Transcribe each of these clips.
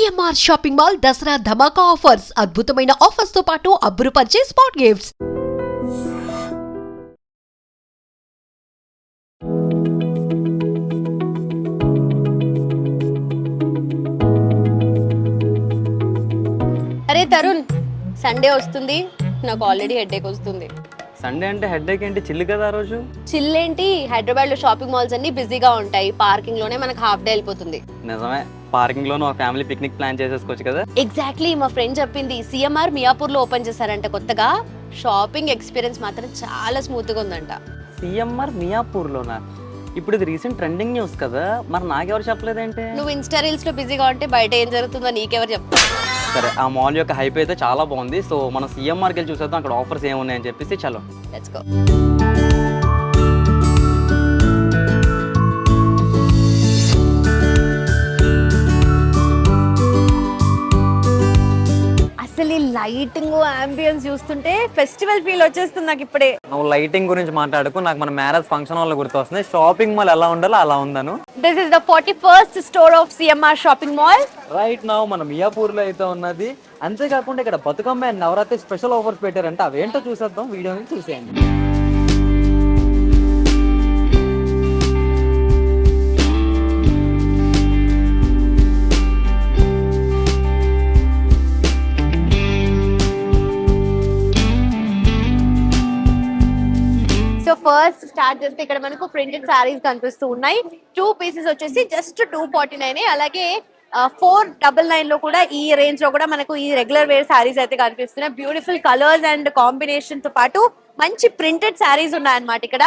CMR shopping mall Dasara ధమాకా offers అద్భుతమైన offers తో పాటు అబ్బురుపరిచే స్పాట్ గిఫ్ట్స్. అరే తరుణ్, సండే వస్తుంది, నాకు ఆల్రెడీ హెడేక్ వస్తుంది. సండే అంటే హెడేక్ ఏంటి? చిల్లు కదా ఆ రోజు. చిల్ ఏంటి, హైదరాబాద్ లో షాపింగ్ మాల్స్ అన్ని బిజీగా ఉంటాయి, పార్కింగ్ లోనే మనకు హాఫ్ డే వెళ్ళిపోతుంది. నిజమే, పార్కింగ్ లోను ఒక ఫ్యామిలీ పిక్నిక్ ప్లాన్ చేసేసుకోవచ్చు కదా. ఎగ్జాక్ట్లీ, మా ఫ్రెండ్ చెప్పింది సిఎంఆర్ మియాపూర్ లో ఓపెన్ చేశారంట కొత్తగా. షాపింగ్ ఎక్స్పీరియన్స్ మాత్రం చాలా స్మూత్ గా ఉందంట. సిఎంఆర్ మియాపూర్ లోనా? ఇప్పుడు ఇది రీసెంట్ ట్రెండింగ్ న్యూస్ కదా, మరి నాకెవరు చెప్పలేదేంటి? నువ్వు ఇన్స్టా రీల్స్ లో బిజీగా ఉంటే బయట ఏం జరుగుతుందో నీకెవరు చెప్తారు? సరే, ఆ మాల్ యొక్క హైప్ అయితే చాలా బాగుంది. సో మనం సిఎంఆర్కి వెళ్ళి చూసేద్దాం అక్కడ ఆఫర్స్ ఏమున్నాయని చెప్పేసి. చలో లెట్స్ గో. అసలు ఈ లైటింగ్ అంబియన్స్ చూస్తుంటే ఫెస్టివల్ ఫీల్ వచ్చేస్తుంది నాకు ఇప్పుడే. నువ్వు లైటింగ్ గురించి మాట్లాడుకు, నాకు మన మ్యారేజ్ ఫంక్షన్ హాల్ గుర్తు వస్తుంది. షాపింగ్ మాల్ ఎలా ఉండాలో అలా ఉందాను. This is the 41st store of CMR shopping mall. Right now మన మియాపూర్ లో అయితే ఉన్నది. అంతేకాకుండా ఇక్కడ Bathukamma and Navratri special offers పెట్టారంటే అవేంటో చూసేద్దాం, వీడియోని చూసేయండి. సో ఫస్ట్ స్టార్ట్ చేస్తే ఇక్కడ మనకు ప్రింటెడ్ సారీస్ కనిపిస్తూ ఉన్నాయి. 2 పీసెస్ వచ్చేసి జస్ట్ 249. అలాగే 499 లో కూడా ఈ రేంజ్ లో కూడా మనకు ఈ రెగ్యులర్ వేర్ సారీస్ అయితే కనిపిస్తున్నాయి. బ్యూటిఫుల్ కలర్స్ అండ్ కాంబినేషన్ తో పాటు మంచి ప్రింటెడ్ సారీస్ ఉన్నాయన్నమాట ఇక్కడ.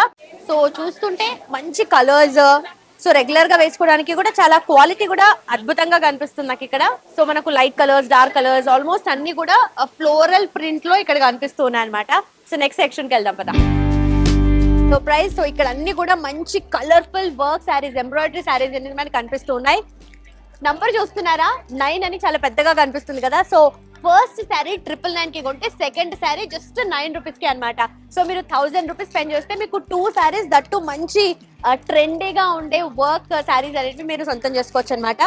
సో చూస్తుంటే మంచి కలర్స్, సో రెగ్యులర్ గా వేసుకోవడానికి కూడా చాలా క్వాలిటీ కూడా అద్భుతంగా కనిపిస్తుంది నాకు ఇక్కడ. సో మనకు light colours, dark colours, almost అన్ని కూడా ఫ్లోరల్ ప్రింట్ లో ఇక్కడ కనిపిస్తూ ఉన్నాయి అనమాట. సో నెక్స్ట్ సెక్షన్ కి వెళ్దాం కదా. సో ప్రైస్, సో ఇక్కడ అన్ని కూడా మంచి colourful work saris, embroidery saris అన్ని మనకి కనిపిస్తూ ఉన్నాయి. నంబర్ చూస్తున్నారా, 9 అని చాలా పెద్దగా కనిపిస్తుంది కదా. సో ఫస్ట్ శారీ 999 కి కొంటే సెకండ్ శారీ జస్ట్ 9 రూపీస్ కి అనమాట. సో మీరు 1000 రూపీస్ స్పెండ్ చేస్తే మీకు 2 శారీస్, దట్టు మంచి ట్రెండీగా ఉండే వర్క్ శారీస్ అనేవి మీరు సొంతం చేసుకోవచ్చు అనమాట.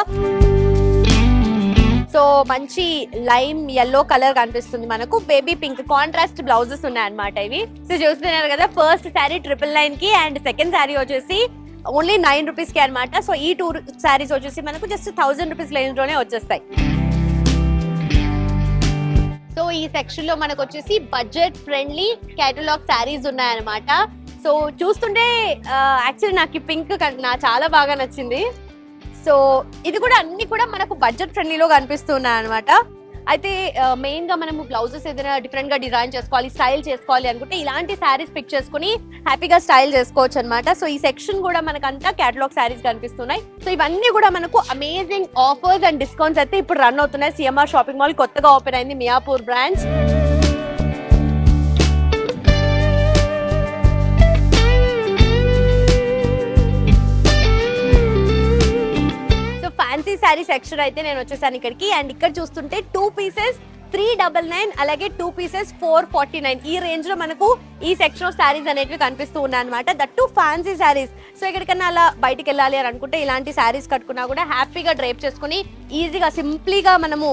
సో మంచి లైమ్ ఎల్లో కలర్ కనిపిస్తుంది మనకు. బేబీ పింక్ కాంట్రాస్ట్ బ్లౌజెస్ ఉన్నాయి అనమాట ఇవి. సో చూస్తున్నారు కదా, ఫస్ట్ శారీ 999 కి అండ్ సెకండ్ శారీ వచ్చేసి ఓన్లీ 9 రూపీస్ కి అనమాట. సో ఈ 2 శారీస్ వచ్చేసి మనకు జస్ట్ 1000 రూపీస్ రేంజ్ లోనే వచ్చేస్తాయి. సో ఈ సెక్షన్ లో మనకు వచ్చేసి బడ్జెట్ ఫ్రెండ్లీ కేటలాగ్ శారీస్ ఉన్నాయన్నమాట. సో చూస్తుంటే యాక్చువల్లీ నాకు ఈ పింక్ నాకు చాలా బాగా నచ్చింది. సో ఇది కూడా అన్ని కూడా మనకు బడ్జెట్ ఫ్రెండ్లీలో కనిపిస్తున్నాయి అనమాట. అయితే మెయిన్ గా మనము బ్లౌజెస్ ఏదైనా డిఫరెంట్ గా డిజైన్ చేసుకోవాలి, స్టైల్ చేసుకోవాలి అనుకుంటే ఇలాంటి శారీస్ పిక్ చేసుకుని హ్యాపీగా స్టైల్ చేసుకోవచ్చు అనమాట. సో ఈ సెక్షన్ కూడా మనకంతా కేటలాగ్ శారీస్ కనిపిస్తున్నాయి. సో ఇవన్నీ కూడా మనకు అమేజింగ్ ఆఫర్స్ అండ్ డిస్కౌంట్స్ అయితే ఇప్పుడు రన్ అవుతున్నాయి. సిఎంఆర్ షాపింగ్ మాల్ కొత్తగా ఓపెన్ అయింది Miyapur branch. Fancy sari section అయితే నేను వచ్చేసాను ఇక్కడికి. అండ్ ఇక్కడ చూస్తుంటే 2 పీసెస్ 399, అలాగే 2 పీసెస్ 449 ఈ రేంజ్ లో మనకు ఈ సెక్షన్ ఆఫ్ శారీస్ అనేవి కనిపిస్తూ ఉన్నాయి అనమాట. That fancy saris. సో ఎక్కడికన్నా అలా బయటికి వెళ్ళాలి అని అనుకుంటే ఇలాంటి శారీస్ కట్టుకున్నా కూడా హ్యాపీగా డ్రైప్ చేసుకుని ఈజీగా సింప్లీగా మనము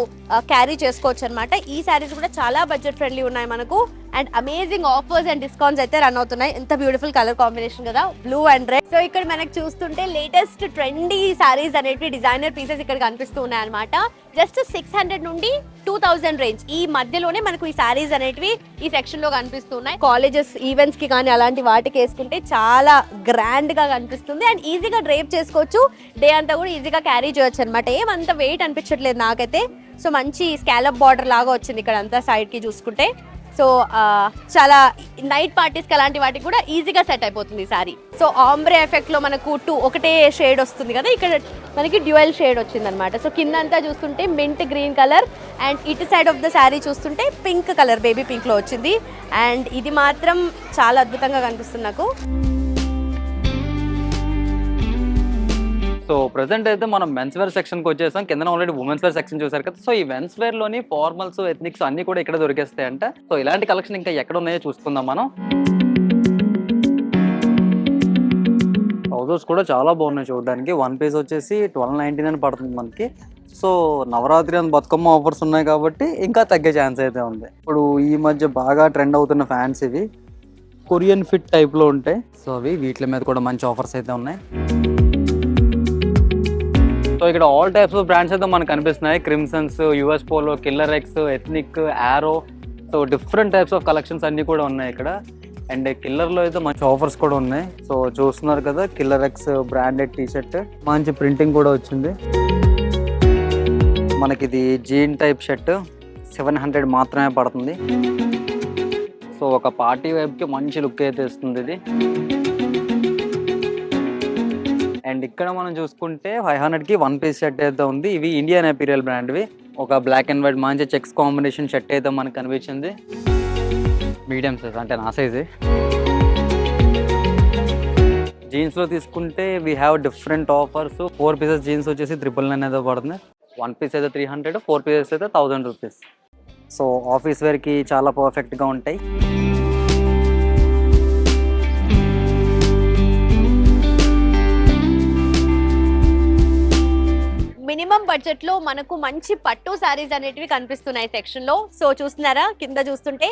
క్యారీ చేసుకోవచ్చు అనమాట. ఈ శారీస్ కూడా చాలా బడ్జెట్ ఫ్రెండ్లీ ఉన్నాయి మనకు. And amazing offers and discounts అయితే రన్ అవుతున్నాయి. ఎంత బ్యూటిఫుల్ కలర్ కాంబినేషన్ కదా, బ్లూ అండ్ రెడ్. సో ఇక్కడ మనకు చూస్తుంటే లేటెస్ట్ ట్రెండీ సారీస్ అనేవి డిజైనర్ పీసెస్ ఇక్కడ కనిపిస్తూ ఉన్నాయి అనమాట. జస్ట్ 600 నుండి 2000 రేంజ్ ఈ మధ్యలోనే మనకు ఈ సారీస్ అనేటివి ఈ సెక్షన్ లో కనిపిస్తున్నాయి. కాలేజెస్ ఈవెంట్స్ కి కానీ అలాంటి వాటికి వేసుకుంటే చాలా గ్రాండ్ గా కనిపిస్తుంది. అండ్ ఈజీగా డ్రైప్ చేసుకోవచ్చు, డే అంతా కూడా ఈజీగా క్యారీ చేయొచ్చు అనమాట. ఏమంత వెయిట్ అనిపించట్లేదు నాకైతే. సో మంచి స్కాలప్ బార్డర్ లాగా వచ్చింది ఇక్కడ అంతా సైడ్ కి చూసుకుంటే. సో చాలా నైట్ పార్టీస్ కి అలాంటి వాటికి కూడా ఈజీగా సెట్ అయిపోతుంది సారీ. సో ఆంబ్రే ఎఫెక్ట్ లో మనకు ఒకటే షేడ్ వస్తుంది కదా, ఇక్కడ మనకి డ్యూయల్ షేడ్ వచ్చింది అనమాట. సో కింద అంతా చూస్తుంటే మింట్ గ్రీన్ కలర్ అండ్ ఇటు సైడ్ ఆఫ్ ద శారీ చూస్తుంటే పింక్ కలర్, బేబీ పింక్ లో వచ్చింది. అండ్ ఇది మాత్రం చాలా అద్భుతంగా కనిపిస్తుంది నాకు. సో ప్రెసెంట్ అయితే మనం మెన్స్ వేర్ సెక్షన్కి వచ్చేసాం. కింద ఆల్రెడీ ఉమెన్స్ వేర్ సెక్షన్ చూసారు కదా. సో ఈ మెన్స్ వేర్ లోని ఫార్మల్స్, ఎథ్నిక్స్ అన్ని కూడా ఇక్కడ దొరికేస్తాయి అంట. సో ఇలాంటి కలెక్షన్ ఇంకా ఎక్కడ ఉన్నాయో చూసుకుందాం మనం. ఫొటోస్ కూడా చాలా బాగున్నాయి చూడడానికి. 1 పీస్ వచ్చేసి 1299 పడుతుంది మనకి. సో నవరాత్రి అని బతుకమ్మ ఆఫర్స్ ఉన్నాయి కాబట్టి ఇంకా తగ్గే ఛాన్స్ అయితే ఉంది. ఇప్పుడు ఈ మధ్య బాగా ట్రెండ్ అవుతున్న ఫ్యాన్స్ ఇవి కొరియన్ ఫిట్ టైప్లో ఉంటాయి. సో అవి వీటి మీద కూడా మంచి ఆఫర్స్ అయితే ఉన్నాయి. సో ఇక్కడ ఆల్ టైప్స్ ఆఫ్ బ్రాండ్స్ అయితే మనకు కనిపిస్తున్నాయి. Crimsons, US Polo, Killer X, ethnic, Arrow. So different types of collections అన్నీ కూడా ఉన్నాయి ఇక్కడ. అండ్ కిల్లర్లో అయితే మంచి ఆఫర్స్ కూడా ఉన్నాయి. సో చూస్తున్నారు కదా, కిల్లర్ ఎక్స్ బ్రాండెడ్ టీషర్ట్, మంచి ప్రింటింగ్ కూడా వచ్చింది. మనకి ఇది జీన్ టైప్ షర్ట్ 700 మాత్రమే పడుతుంది. సో ఒక పార్టీ వైపుకి మంచి లుక్ అయితే ఇస్తుంది ఇది. అండ్ ఇక్కడ మనం చూసుకుంటే 500కి 1 పీస్ షర్ట్ అయితే ఉంది. ఇవి ఇండియన్ అపీరియల్ బ్రాండ్వి. ఒక బ్లాక్ అండ్ వైట్ మంచి చెక్స్ కాంబినేషన్ షర్ట్ అయితే మనకు కనిపించింది. మీడియం సైజ్ అంటే నా సైజే. జీన్స్లో తీసుకుంటే we have different offers. 4 pieces jeans వచ్చేసి 999 అయితే పడుతుంది. 1 పీస్ అయితే 300, 4 పీసెస్ అయితే 1000 రూపీస్. సో ఆఫీస్ వేర్కి చాలా పర్ఫెక్ట్గా ఉంటాయి. మినిమం బడ్జెట్ లో మనకు మంచి పట్టు సారీస్ అనేటివి కనిపిస్తున్నాయి సెక్షన్ లో. సో చూస్తున్నారా, కింద చూస్తుంటే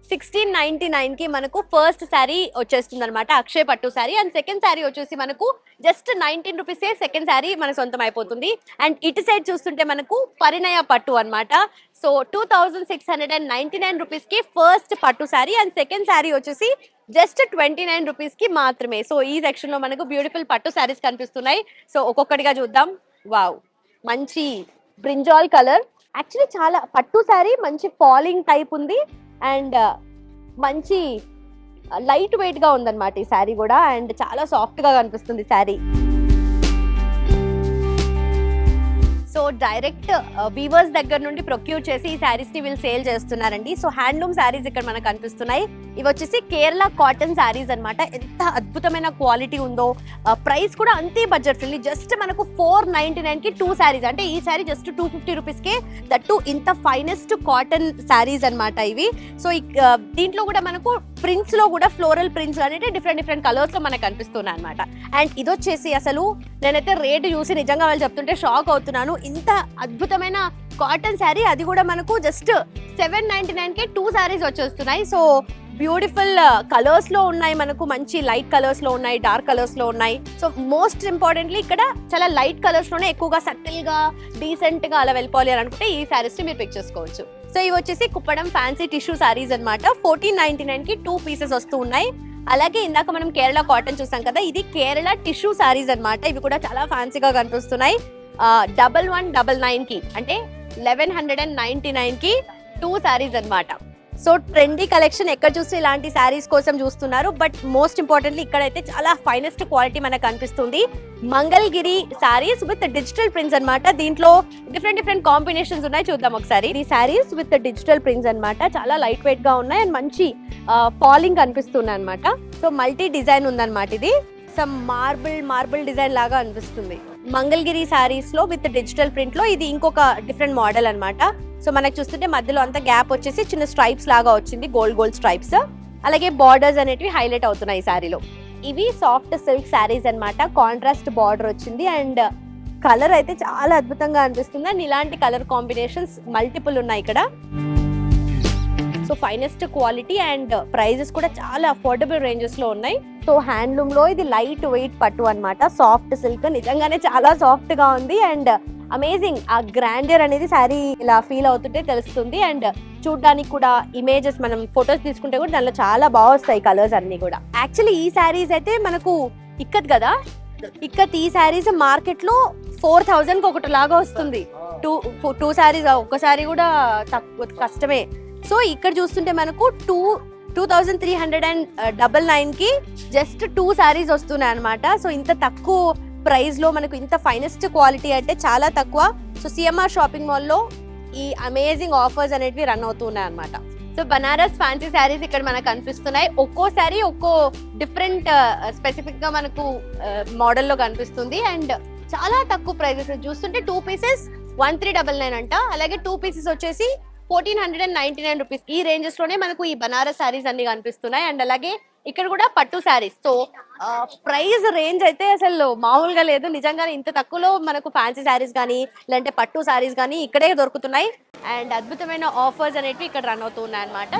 1699 కి మనకు ఫస్ట్ శారీ వచ్చేస్తుంది అనమాట, అక్షయ్ పట్టు శారీ. అండ్ సెకండ్ శారీ వచ్చేసి మనకు జస్ట్ 19 రూపీసే సెకండ్ శారీ మన సొంతం అయిపోతుంది. అండ్ ఇటు సైడ్ చూస్తుంటే మనకు పరిణయ పట్టు అనమాట. సో 2699 రూపీస్ కి ఫస్ట్ పట్టు శారీ అండ్ సెకండ్ శారీ వచ్చేసి జస్ట్ 29 రూపీస్ కి మాత్రమే. సో ఈ సెక్షన్ లో మనకు బ్యూటిఫుల్ పట్టు శారీస్ కనిపిస్తున్నాయి. సో ఒక్కొక్కటిగా చూద్దాం. వావ్, మంచి బ్రింజాల్ కలర్. యాక్చువల్లీ చాలా పట్టు శారీ, మంచి ఫాలింగ్ టైప్ ఉంది అండ్ మంచి లైట్ వెయిట్ గా ఉందన్నమాట ఈ శారీ కూడా. అండ్ చాలా సాఫ్ట్ గా కనిపిస్తుంది శారీ. సో డైరెక్ట్ వీవర్స్ దగ్గర నుండి ప్రొక్యూర్ చేసి ఈ శారీస్ ని వీళ్ళు సేల్ చేస్తున్నారండి. సో హ్యాండ్లూమ్ శారీస్ ఇక్కడ మనకు కనిపిస్తున్నాయి. ఇవి వచ్చేసి కేరళ కాటన్ శారీస్ అన్నమాట. ఎంత అద్భుతమైన క్వాలిటీ ఉందో, ప్రైస్ కూడా అంతే బడ్జెట్ ఫ్రెండ్లీ. జస్ట్ మనకు 499 కి 2 శారీస్, అంటే ఈ sari just 250 rupees K, that ఇంత ఫైనెస్ట్ కాటన్ శారీస్ అన్నమాట ఇవి. సో దీంట్లో కూడా మనకు ప్రింట్స్ లో కూడా ఫ్లోరల్ ప్రింట్స్ అనేది డిఫరెంట్ కలర్స్ లో మనకు కనిపిస్తున్నాయి అనమాట. అండ్ ఇది వచ్చేసి అసలు నేనైతే రేటు చూసి నిజంగా వాళ్ళు చెప్తుంటే షాక్ అవుతున్నాను. ఇంత అద్భుతమైన కాటన్ శారీ, అది కూడా మనకు జస్ట్ 799 కే 2 శారీస్ వచ్చేస్తున్నాయి. సో బ్యూటిఫుల్ కలర్స్ లో ఉన్నాయి, మనకు మంచి లైట్ కలర్స్ లో ఉన్నాయి, డార్క్ కలర్స్ లో ఉన్నాయి. సో మోస్ట్ ఇంపార్టెంట్లీ ఇక్కడ చాలా లైట్ కలర్స్ లోనే ఎక్కువగా సటిల్ గా డీసెంట్ గా అలా వెళ్ళిపోవాలి అని అనుకుంటే ఈ శారీస్ ని మీరు పిక్ చేసుకోవచ్చు. సో ఇవి వచ్చేసి కుప్పడం ఫ్యాన్సీ టిష్యూ శారీస్ అన్నమాట. 1499 కి 2 పీసెస్ వస్తూ ఉన్నాయి. అలాగే ఇందాక మనం కేరళ కాటన్ చూసాం కదా, ఇది కేరళ టిష్యూ శారీస్ అన్నమాట. ఇవి కూడా చాలా ఫ్యాన్సీగా కనిపిస్తున్నాయి. 1199 కి అంటే 1199 కి 2 శారీస్ అన్నమాట. సో ట్రెండీ కలెక్షన్ ఎక్కడ చూస్తే ఇలాంటి శారీస్ కోసం చూస్తున్నారు. బట్ మోస్ట్ ఇంపార్టెంట్లీ ఇక్కడైతే చాలా ఫైనెస్ట్ క్వాలిటీ మనకు కనిపిస్తుంది. Mangalagiri saris with digital prints అన్నమాట. దీంట్లో డిఫరెంట్ కాంబినేషన్స్ ఉన్నాయి, చూద్దాం ఒకసారి. ఈ శారీస్ విత్ డిజిటల్ ప్రింట్స్ అన్నమాట. చాలా లైట్ వెయిట్ గా ఉన్నాయి అండ్ మంచి ఫాలింగ్ కనిపిస్తున్నాయి అన్నమాట. సో మల్టీ డిజైన్ ఉందన్నమాట. ఇది సమ్ మార్బుల్ డిజైన్ లాగా అనిపిస్తుంది. మంగళగిరి శారీస్ లో విత్ డిజిటల్ ప్రింట్ లో ఇది ఇంకొక డిఫరెంట్ మోడల్ అన్నమాట. సో మనకు చూస్తుంటే మధ్యలో అంతా గ్యాప్ వచ్చేసి చిన్న స్ట్రైప్స్ లాగా వచ్చింది, గోల్డ్ స్ట్రైప్స్. అలాగే బార్డర్స్ అనేటివి హైలైట్ అవుతున్నాయి ఈ శారీలో. ఇవి సాఫ్ట్ సిల్క్ శారీస్ అన్నమాట. కాంట్రాస్ట్ బార్డర్ వచ్చింది అండ్ కలర్ అయితే చాలా అద్భుతంగా అనిపిస్తుంది. అండ్ ఇలాంటి కలర్ కాంబినేషన్స్ మల్టిపుల్ ఉన్నాయి ఇక్కడ. So finest quality and prices కూడా చాలా అఫోర్డబుల్ రేంజెస్ లో ఉన్నాయి. సో హ్యాండ్లూమ్ లో ఇది లైట్ వెయిట్ పట్టు అన్నమాట. సాఫ్ట్ సిల్క్, నిజంగానే చాలా సాఫ్ట్ గా ఉంది అండ్ అమేజింగ్. ఆ గ్రాండియర్ అనేది శారీ ఇలా ఫీల్ అవుతుంటే తెలుస్తుంది. అండ్ చూడడానికి కూడా ఇమేజెస్ మనం ఫొటోస్ తీసుకుంటే కూడా దానిలో చాలా బాగా వస్తాయి కలర్స్ అన్ని కూడా. యాక్చువల్లీ ఈ శారీస్ అయితే మనకు ఇక్కత్ కదా, ఇక్కత్ ఈ శారీస్ మార్కెట్ లో 4000 కి ఒకటి లాగా వస్తుంది. టూ శారీస్, ఒక్క శారీ కూడా తక్కువ కష్టమే. సో ఇక్కడ చూస్తుంటే మనకు 2399 కి జస్ట్ 2 శారీస్ వస్తున్నాయి అనమాట. సో ఇంత తక్కువ ప్రైస్ లో మనకు ఇంత ఫైనెస్ట్ క్వాలిటీ అంటే చాలా తక్కువ. సో సిఎంఆర్ షాపింగ్ మాల్ లో ఈ అమేజింగ్ ఆఫర్స్ అనేటివి రన్ అవుతున్నాయి అనమాట. సో బనారస్ ఫ్యాన్సీ శారీస్ ఇక్కడ మనకు కనిపిస్తున్నాయి. ఒక్కో శారీ ఒక్కో డిఫరెంట్ స్పెసిఫిక్ గా మనకు మోడల్లో కనిపిస్తుంది అండ్ చాలా తక్కువ ప్రైజెస్. చూస్తుంటే 2 పీసెస్ 1399 అంట. అలాగే 2 పీసెస్ వచ్చేసి 1499 రూపీస్. ఈ రేంజెస్ లోనే మనకు ఈ బనారస్ శారీస్ అన్ని కనిపిస్తున్నాయి. అండ్ అలాగే ఇక్కడ కూడా పట్టు శారీస్. సో ప్రైస్ రేంజ్ అయితే అసలు మామూలుగా లేదు. నిజంగానే ఇంత తక్కువలో మనకు ఫ్యాన్సీ శారీస్ కానీ లేదంటే పట్టు శారీస్ కానీ ఇక్కడే దొరుకుతున్నాయి. అండ్ అద్భుతమైన ఆఫర్స్ అనేవి ఇక్కడ రన్ అవుతూ ఉన్నాయి అనమాట.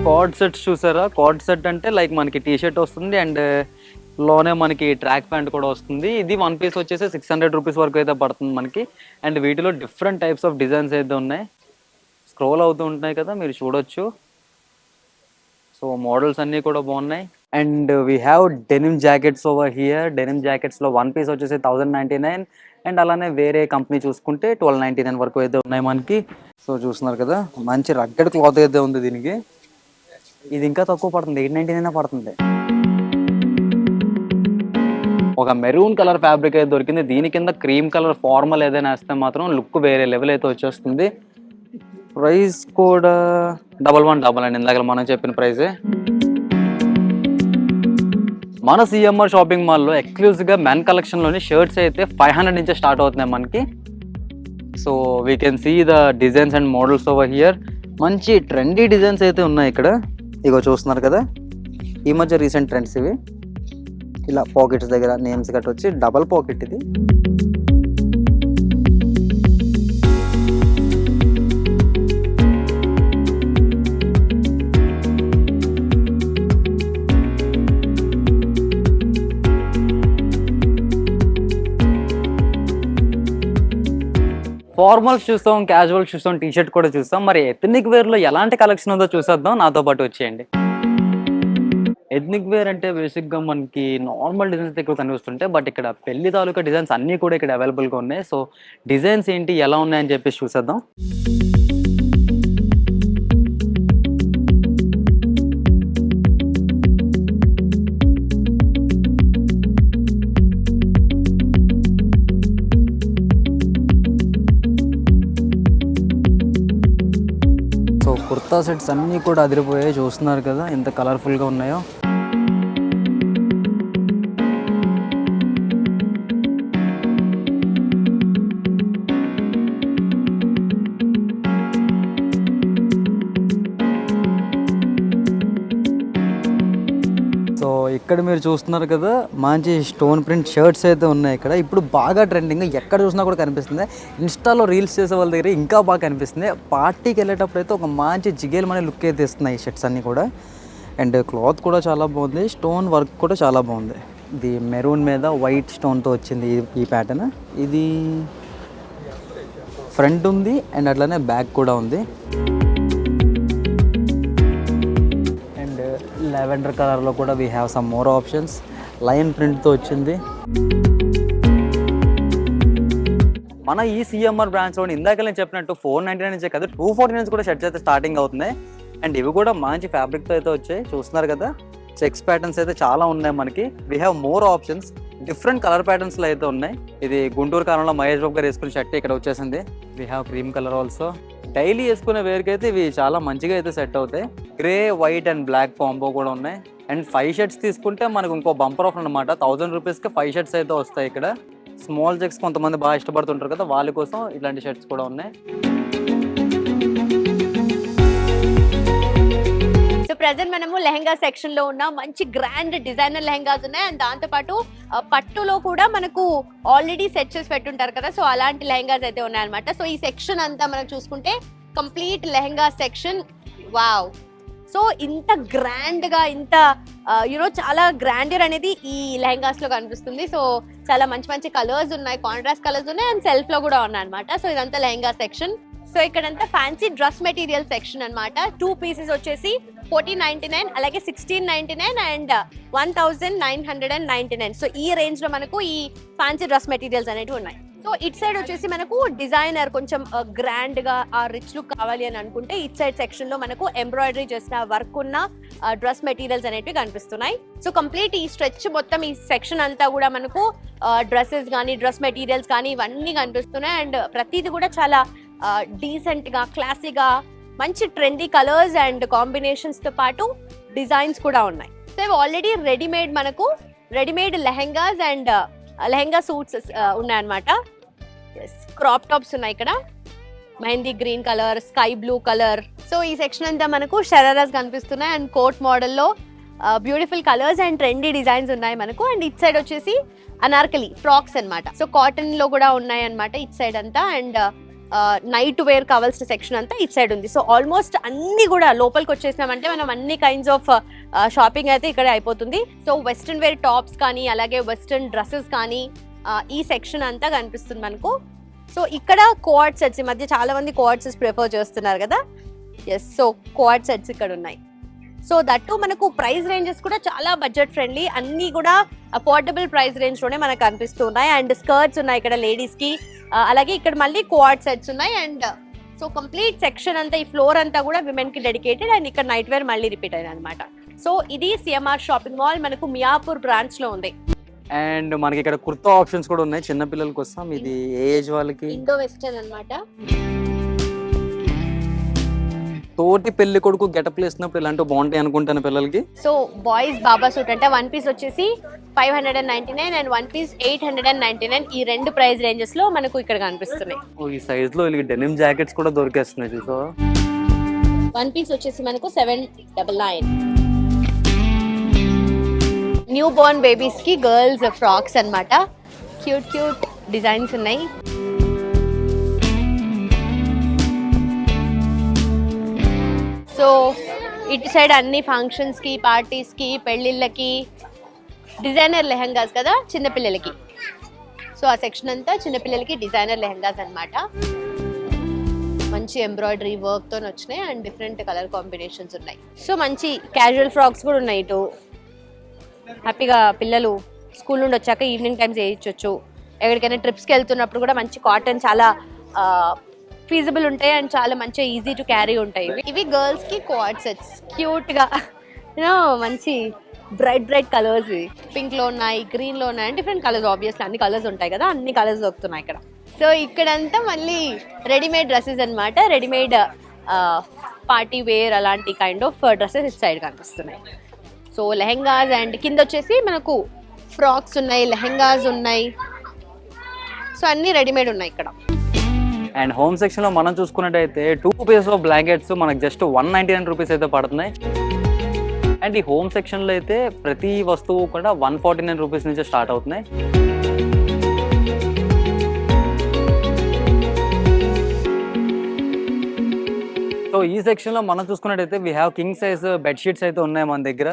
కార్డ్ సెట్స్ చూసారా? కార్డ్ సెట్ అంటే లైక్ మనకి టీ షర్ట్ వస్తుంది అండ్ లోనే మనకి ట్రాక్ ప్యాంట్ కూడా వస్తుంది. ఇది 1 పీస్ వచ్చేసి 600 రూపీస్ వరకు అయితే పడుతుంది మనకి. అండ్ వీటిలో డిఫరెంట్ టైప్స్ ఆఫ్ డిజైన్స్ అయితే ఉన్నాయి. స్క్రోల్ అవుతూ ఉంటున్నాయి కదా, మీరు చూడొచ్చు. సో మోడల్స్ అన్నీ కూడా బాగున్నాయి. And we have denim jackets over here. Denim జాకెట్స్లో 1 పీస్ వచ్చేసి 1099 అండ్ అలానే వేరే కంపెనీ చూసుకుంటే 1299 వరకు అయితే ఉన్నాయి మనకి. సో చూస్తున్నారు కదా, మంచి రగ్గడ్ క్లాత్ అయితే ఉంది దీనికి. ఇది ఇంకా తక్కువ పడుతుంది, 899 పడుతుంది. ఒక మెరూన్ కలర్ ఫ్యాబ్రిక్ అయితే దొరికింది. దీని కింద క్రీమ్ కలర్ ఫార్మల్ ఏదైనా వేస్తే మాత్రం లుక్ వేరే లెవెల్ అయితే వచ్చేస్తుంది. ప్రైస్ కూడా 1199 అండి, ఇందాక మనం చెప్పిన ప్రైజే. మన సిఎంఆర్ షాపింగ్ మాల్లో ఎక్స్క్లూజివ్గా మెన్ కలెక్షన్లోని షర్ట్స్ అయితే 500 నుంచే స్టార్ట్ అవుతున్నాయి మనకి. So we can see the designs and models over here. మంచి ట్రెండీ డిజైన్స్ అయితే ఉన్నాయి ఇక్కడ. ఇగో చూస్తున్నారు కదా, ఈ మధ్య రీసెంట్ ట్రెండ్స్ ఇవి. ఇలా పాకెట్స్ దగ్గర నేమ్స్ గట్ట వచ్చి డబల్ పాకెట్ ఇది. ఫార్మల్స్ చూస్తాం, క్యాజువల్స్ చూస్తాం, టీ షర్ట్ కూడా చూస్తాం. మరి ఎథనిక్ వేర్లో ఎలాంటి కలెక్షన్ ఉందో చూసేద్దాం, నాతో పాటు వచ్చేయండి. ఎథనిక్ వేర్ అంటే బేసిక్గా మనకి నార్మల్ డిజైన్స్ ఎక్కువ కనిపిస్తుంటాయి, బట్ ఇక్కడ పెళ్లి తాలూకా డిజైన్స్ అన్నీ కూడా ఇక్కడ అవైలబుల్గా ఉన్నాయి. సో డిజైన్స్ ఏంటి, ఎలా ఉన్నాయని చెప్పేసి చూసేద్దాం. సో కుర్తా సెట్స్ అన్నీ కూడా అదిరిపోయాయి, చూస్తున్నారు కదా ఎంత కలర్ఫుల్గా ఉన్నాయో. సో ఇక్కడ మీరు చూస్తున్నారు కదా, మంచి స్టోన్ ప్రింట్ షర్ట్స్ అయితే ఉన్నాయి ఇక్కడ. ఇప్పుడు బాగా ట్రెండింగ్, ఎక్కడ చూసినా కూడా కనిపిస్తుంది. ఇన్స్టాలో రీల్స్ చేసే వాళ్ళ దగ్గర ఇంకా బాగా కనిపిస్తుంది. పార్టీకి వెళ్ళేటప్పుడు అయితే ఒక మంచి జిగేల్ అనే లుక్ అయితే ఇస్తున్నాయి ఈ షర్ట్స్ అన్నీ కూడా. అండ్ క్లాత్ కూడా చాలా బాగుంది, స్టోన్ వర్క్ కూడా చాలా బాగుంది. ఇది మెరూన్ మీద వైట్ స్టోన్తో వచ్చింది ఈ ప్యాటర్న్. ఇది ఫ్రంట్ ఉంది అండ్ అట్లానే బ్యాక్ కూడా ఉంది. లావెండర్ కలర్లో కూడా we have some more options. Line ప్రింట్తో వచ్చింది. మన ఈ సిఎంఆర్ బ్రాంచ్లో ఇందాక నేను చెప్పినట్టు 499 నుంచే కదా 249 కూడా షర్ట్స్ అయితే స్టార్టింగ్ అవుతున్నాయి. అండ్ ఇవి కూడా మంచి ఫ్యాబ్రిక్తో అయితే వచ్చాయి, చూస్తున్నారు కదా. చెక్స్ ప్యాటర్న్స్ అయితే చాలా ఉన్నాయి మనకి. We have more options, different colour ప్యాటర్న్స్లో అయితే ఉన్నాయి. ఇది గుంటూరు కాలంలో మహేష్ బాబు గారు వేసుకునే షర్ట్ ఇక్కడ వచ్చేసింది. We have cream colour also. Daily వేసుకునే వేర్కి అయితే ఇవి చాలా మంచిగా అయితే సెట్ అవుతాయి. Grey, white and black combo కూడా ఉన్నాయి. అండ్ 5 షర్ట్స్ తీసుకుంటే మనకు ఇంకో బంపర్ ఆఫర్ అనమాట. 1000 రూపీస్కి 5 షర్ట్స్ అయితే వస్తాయి ఇక్కడ. స్మాల్ చెక్స్ కొంతమంది బాగా ఇష్టపడుతుంటారు కదా, వాళ్ళ కోసం ఇట్లాంటి షర్ట్స్ కూడా ఉన్నాయి. సో ప్రెసెంట్ మనము లెహంగా సెక్షన్ లో ఉన్న మంచి గ్రాండ్ డిజైనర్ లెహంగాస్ ఉన్నాయి. అండ్ దాంతో పాటు పట్టులో కూడా మనకు ఆల్రెడీ సెట్ చేసి పెట్టుంటారు కదా, సో అలాంటి లెహంగాస్ అయితే ఉన్నాయన్నమాట. సో ఈ సెక్షన్ అంతా మనం చూసుకుంటే complete lehenga section. Wow, so ఇంత గ్రాండ్ గా, ఇంత చాలా గ్రాండర్ అనేది ఈ లెహంగాస్ లో కనిపిస్తుంది. సో చాలా మంచి మంచి కలర్స్ ఉన్నాయి, కాంట్రాస్ట్ కలర్స్ ఉన్నాయి అండ్ సెల్ఫ్ లో కూడా ఉన్నాయి అనమాట. సో ఇదంతా లెహంగా సెక్షన్. సో ఇక్కడంతా ఫ్యాన్సీ డ్రెస్ మెటీరియల్ సెక్షన్ అన్నమాట. 2 పీసెస్ వచ్చేసి 1499, అలాగే 1699 అండ్ 1999. సో ఈ రేంజ్ లో మనకు ఈ ఫ్యాన్సీ డ్రెస్ మెటీరియల్స్ అనేవి ఉన్నాయి. సో ఇట్ సైడ్ వచ్చేసి మనకు డిజైనర్ కొంచెం గ్రాండ్ గా ఆ రిచ్ లుక్ కావాలి అని అనుకుంటే ఇట్ సైడ్ సెక్షన్ లో మనకు ఎంబ్రాయిడరీ చేసిన వర్క్ ఉన్న డ్రెస్ మెటీరియల్స్ అనేవి కనిపిస్తున్నాయి. సో కంప్లీట్ ఈ స్ట్రెచ్ మొత్తం ఈ సెక్షన్ అంతా కూడా మనకు డ్రెస్సెస్ కానీ డ్రెస్ మెటీరియల్స్ కానీ ఇవన్నీ కనిపిస్తున్నాయి. అండ్ ప్రతిది కూడా చాలా డీసెంట్ గా, క్లాసీగా, మంచి ట్రెండీ కలర్స్ అండ్ కాంబినేషన్స్ తో పాటు డిజైన్స్ కూడా ఉన్నాయి. సో ఇవి ఆల్రెడీ రెడీమేడ్, మనకు readymade lehengas and lehenga suits ఉన్నాయన్నమాట. క్రాప్ టాప్స్ ఉన్నాయి ఇక్కడ, mehndi green colour, sky blue colour. So ఈ సెక్షన్ అంతా మనకు షరారాస్ కనిపిస్తున్నాయి అండ్ కోట్ మోడల్లో beautiful colours and trendy designs ఉన్నాయి మనకు. అండ్ ఇట్ సైడ్ వచ్చేసి అనార్కలి ఫ్రాక్స్ అన్నమాట. సో కాటన్ లో కూడా ఉన్నాయి అన్నమాట ఇట్ సైడ్ అంతా. అండ్ నైట్ వేర్ కావాల్సిన సెక్షన్ అంతా ఇట్ సైడ్ ఉంది. సో ఆల్మోస్ట్ అన్ని కూడా లోపలికి వచ్చేసినామంటే మనం అన్ని కైండ్స్ ఆఫ్ షాపింగ్ అయితే ఇక్కడ అయిపోతుంది. సో వెస్ట్రన్ వేర్ టాప్స్ కానీ అలాగే వెస్ట్రన్ డ్రెస్సెస్ కానీ ఈ సెక్షన్ అంతా కనిపిస్తుంది మనకు. సో ఇక్కడ కోఆర్డ్ సెట్స్, ఈ మధ్య చాలా మంది కోఆర్డ్ సెట్స్ ప్రిఫర్ చేస్తున్నారు కదా. ఎస్, సో కోఆర్డ్ సెట్స్ ఇక్కడ ఉన్నాయి. సో దట్టు మనకు ప్రైస్ రేంజెస్ కూడా చాలా బడ్జెట్ ఫ్రెండ్లీ, అన్నీ కూడా అఫోర్డబుల్ ప్రైస్ రేంజ్ లోనే మనకు కనిపిస్తున్నాయి. అండ్ స్కర్ట్స్ ఉన్నాయి ఇక్కడ లేడీస్ కి, అలాగే ఇక్కడ మళ్ళీ కోఆర్డ్ సెట్స్ ఉన్నాయి. అండ్ సో కంప్లీట్ సెక్షన్ అంతా, ఈ ఫ్లోర్ అంతా కూడా విమెన్ కి డెడికేటెడ్. అండ్ ఇక్కడ నైట్ వేర్ మళ్ళీ రిపీట్ అయింది అనమాట. సో ఇది సిఎంఆర్ షాపింగ్ మాల్ మనకు మియాపూర్ బ్రాంచ్ లో ఉంది. అండ్ మనకి ఇక్కడ కుర్తా ఆప్షన్స్ కూడా ఉన్నాయి చిన్న పిల్లల కోసం. ఇది ఏ ఏజ్ వాళ్ళకి? ఇండో వెస్టర్న్ అన్నమాట. తోటి పెళ్లి కొడుకు గెటప్ వేసినప్పుడు ఇలాంటివి బాగుంటాయి అనుకుంటాను పిల్లలకి. సో బాయ్స్ బాబా సూట్ అంటే వన్ పీస్ వచ్చేసి 599 అండ్ వన్ పీస్ 899. ఈ రెండు ప్రైస్ రేంజెస్ లో మనకు ఇక్కడ కనిపిస్తున్నాయి. ఈ సైజ్ లో వీళ్ళకి డెనిమ్ జాకెట్స్ కూడా దొరికేస్తున్నాయి చూసా. వన్ పీస్ వచ్చేసి మనకు 799. న్యూ బోర్న్ బేబీస్ కి గర్ల్స్ ఫ్రాక్స్ అన్నమాట. క్యూట్ క్యూట్ డిజైన్స్ ఉన్నాయి. సో ఇటు సైడ్ అన్ని ఫంక్షన్స్ కి, పార్టీస్ కి, పెళ్లిళ్ళకి డిజైనర్ లెహంగాస్ కదా చిన్నపిల్లలకి. సో ఆ సెక్షన్ అంతా చిన్నపిల్లలకి డిజైనర్ లెహంగాస్ అన్నమాట. మంచి ఎంబ్రాయిడరీ వర్క్ తో వచ్చినాయి అండ్ డిఫరెంట్ కలర్ కాంబినేషన్స్ ఉన్నాయి. సో మంచి క్యాజువల్ ఫ్రాక్స్ కూడా ఉన్నాయి. ఇటు హ్యాపీగా పిల్లలు స్కూల్ నుండి వచ్చాక ఈవినింగ్ టైమ్స్ వేయించవచ్చు. ఎక్కడికైనా ట్రిప్స్కి వెళ్తున్నప్పుడు కూడా మంచి కాటన్ చాలా ఫీజిబుల్ ఉంటాయి అండ్ చాలా మంచిగా ఈజీ టు క్యారీ ఉంటాయి. ఇవి గర్ల్స్ కి కోఆర్డ్ సెట్స్, క్యూట్ గా మంచి బ్రైట్ బ్రైట్ కలర్స్. పింక్ లో ఉన్నాయి, గ్రీన్ లో ఉన్నాయి, డిఫరెంట్ కలర్స్. ఆబ్వియస్లీ అన్ని కలర్స్ ఉంటాయి కదా, అన్ని కలర్స్ దొరుకుతున్నాయి ఇక్కడ. సో ఇక్కడంతా మళ్ళీ రెడీమేడ్ డ్రెస్సెస్ అన్నమాట. రెడీమేడ్ పార్టీ వేర్ అలాంటి కైండ్ ఆఫ్ డ్రెస్సెస్ ఇటు సైడ్ కనిపిస్తున్నాయి. సో లెహెంగాస్ అండ్ కింద వచ్చేసి మనకు ఫ్రాక్స్ ఉన్నాయి, లెహెంగాస్ ఉన్నాయి. సో అన్ని రెడీమేడ్ ఉన్నాయి ఇక్కడ. అండ్ హోమ్ సెక్షన్ లో మనం చూసుకున్నట్టయితే 2 పీసెస్ ఆఫ్ బ్లాంకెట్స్ మనకు జస్ట్ 199 రూపీస్ అయితే పడుతున్నాయి. అండ్ ఈ హోమ్ సెక్షన్ లో అయితే ప్రతి వస్తువు కూడా 149 రూపీస్ నుంచి స్టార్ట్ అవుతున్నాయి. సో ఈ సెక్షన్ లో మనం చూసుకున్నట్టయితే we have king size bedsheets అయితే ఉన్నాయి మన దగ్గర.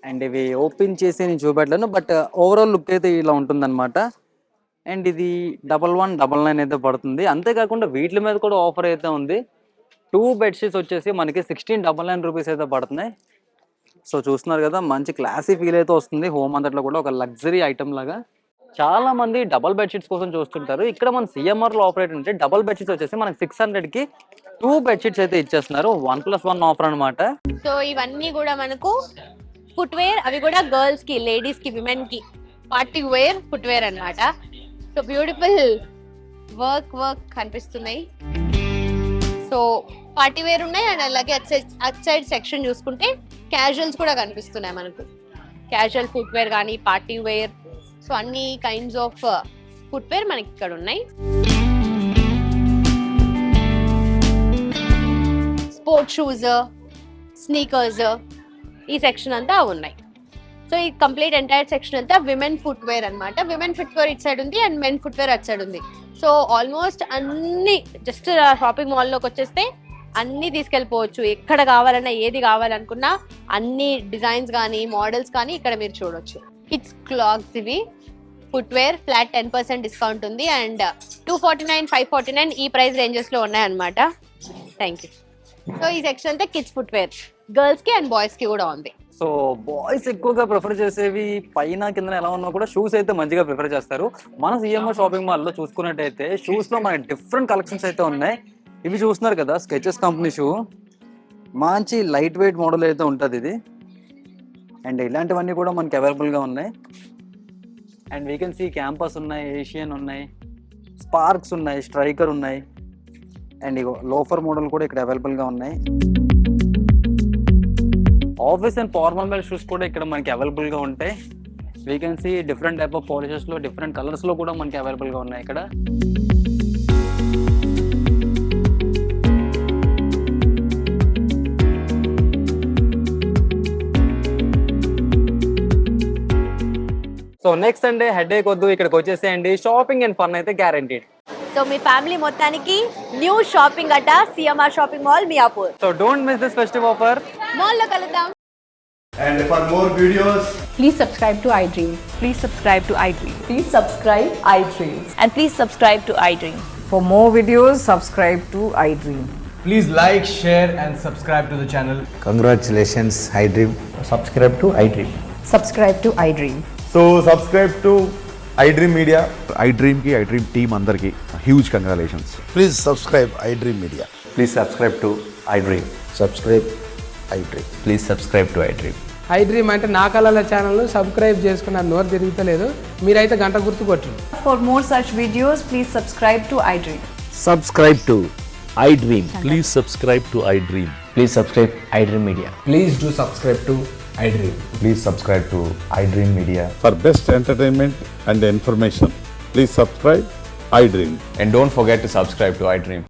అండ్ ఇవి ఓపెన్ చేసి నేను చూపెట్టలేను, బట్ ఓవరాల్ లుక్ అయితే ఇలా ఉంటుందన్నమాట. అండ్ ఇది 1199 అయితే పడుతుంది. అంతేకాకుండా వీటి మీద కూడా ఆఫర్ అయితే ఉంది. 2 బెడ్షీట్స్ వచ్చేసి మనకి 1699 రూపీస్ అయితే పడుతున్నాయి. సో చూస్తున్నారు కదా, మంచి క్లాసీ ఫీల్ అయితే వస్తుంది. హోమ్ అంతట్లో కూడా ఒక లగ్జరీ ఐటమ్ లాగా. చాలా మంది డబల్ బెడ్షీట్స్ కోసం చూస్తుంటారు. ఇక్కడ మన సిఎంఆర్ లో ఆపరేట్ అంటే డబల్ బెడ్షీట్స్ వచ్చేసి మనకి 600కి 2 బెడ్షీట్స్ అయితే ఇచ్చేస్తున్నారు. 1+1 ఆఫర్ అనమాట. సో ఇవన్నీ కూడా మనకు ఫుట్ వేర్, అవి కూడా గర్ల్స్ కి, లేడీస్ కి, విమెన్ కి పార్టీ వేర్ ఫుట్ వేర్ అన్నమాట. సో బ్యూటిఫుల్ వర్క్ కనిపిస్తున్నాయి. సో పార్టీ వేర్ ఉన్నాయి అండ్ అలాగే అట్ సైడ్ సెక్షన్ చూసుకుంటే క్యాజువల్స్ కూడా కనిపిస్తున్నాయి మనకు. క్యాజువల్ ఫుట్ వేర్ కానీ పార్టీ వేర్, సో అన్ని కైండ్స్ ఆఫ్ ఫుట్ వేర్ మనకి ఇక్కడ ఉన్నాయి. స్పోర్ట్స్ షూస్, స్నీకర్స్, ఈ సెక్షన్ అంతా ఉన్నాయి. సో ఈ కంప్లీట్ ఎంటైర్ సెక్షన్ అంతా విమెన్ ఫుట్ వేర్ అనమాట. విమెన్ ఫుట్ వేర్ ఇటు సైడ్ ఉంది అండ్ మెన్ ఫుట్ వేర్ అటు సైడ్ ఉంది. సో ఆల్మోస్ట్ అన్ని జస్ట్ షాపింగ్ మాల్లోకి వచ్చేస్తే అన్ని తీసుకెళ్ళిపోవచ్చు. ఎక్కడ కావాలన్నా, ఏది కావాలనుకున్నా అన్ని డిజైన్స్ కానీ మోడల్స్ కానీ ఇక్కడ మీరు చూడొచ్చు. కిడ్స్ క్లాత్స్ ఇవి ఫుట్ వేర్ ఫ్లాట్ 10% డిస్కౌంట్ ఉంది. అండ్ 249, 549 ఈ ప్రైస్ రేంజెస్ లో ఉన్నాయి అనమాట. Thank you. సో ఈ సెక్షన్ అంతా కిడ్స్ ఫుట్ వేర్ గర్ల్స్ కి అండ్ బాయ్స్ కి కూడా ఉంది. సో బాయ్స్ ఎక్కువగా ప్రిఫర్ చేసేవి పైన కింద ఎలా ఉన్నా కూడా షూస్ అయితే మంచిగా ప్రిఫర్ చేస్తారు. మన సిఎంఆర్ షాపింగ్ మాల్లో చూసుకున్నట్టయితే షూస్ లో మనకి డిఫరెంట్ కలెక్షన్స్ అయితే ఉన్నాయి. ఇవి చూస్తున్నారు కదా, స్కెచెస్ కంపెనీ షూ, మంచి లైట్ వెయిట్ మోడల్ అయితే ఉంటుంది ఇది. అండ్ ఇలాంటివన్నీ కూడా మనకి అవైలబుల్గా ఉన్నాయి. And we can see Campus ఉన్నాయి, ఏషియన్ ఉన్నాయి, స్పార్క్స్ ఉన్నాయి, స్ట్రైకర్ ఉన్నాయి. అండ్ ఇగో లోఫర్ మోడల్ కూడా ఇక్కడ అవైలబుల్గా ఉన్నాయి. Office and formal wear shoes కూడా ఇక్కడ మనకి అవైలబుల్గా ఉంటాయి. We can see different type of పాలిషెస్లో డిఫరెంట్ కలర్స్లో కూడా మనకి అవైలబుల్గా ఉన్నాయి ఇక్కడ. సో నెక్స్ట్ అంటే హెడేక్ వద్దు, ఇక్కడికి వచ్చేసేయండి. షాపింగ్ అండ్ ఫన్ అయితే గ్యారంటీడ్. సో మీ ఫ్యామిలీ మొత్తానికి న్యూ షాపింగ్ అట CMR shopping mall Miyapur. So don't miss this festive offer. మాల్లో కలుద్దాం. And for more videos, Please subscribe to iDream. Please subscribe to iDream. Please subscribe iDream. And please subscribe to iDream. For more videos, subscribe to iDream. please like, share and subscribe to the channel. Congratulations, iDream. Subscribe to iDream. Subscribe to iDream. So subscribe to iDream Media. iDream ki iDream team andarki huge congratulations. Please subscribe iDream Media. Please subscribe to iDream. Subscribe iDream. Please subscribe to iDream. iDream అంటే నా కళల channel subscribe చేసుకున్న నోరు తిరుగుతలేదు, మీరైతే గంట గుర్తు కొట్టండి. For more such videos, please subscribe to iDream. Subscribe to iDream. Please subscribe to iDream. Please subscribe iDream Media. Please do subscribe to iDream. Please subscribe to iDream Media. For best entertainment and information, please subscribe iDream. And don't forget to subscribe to iDream.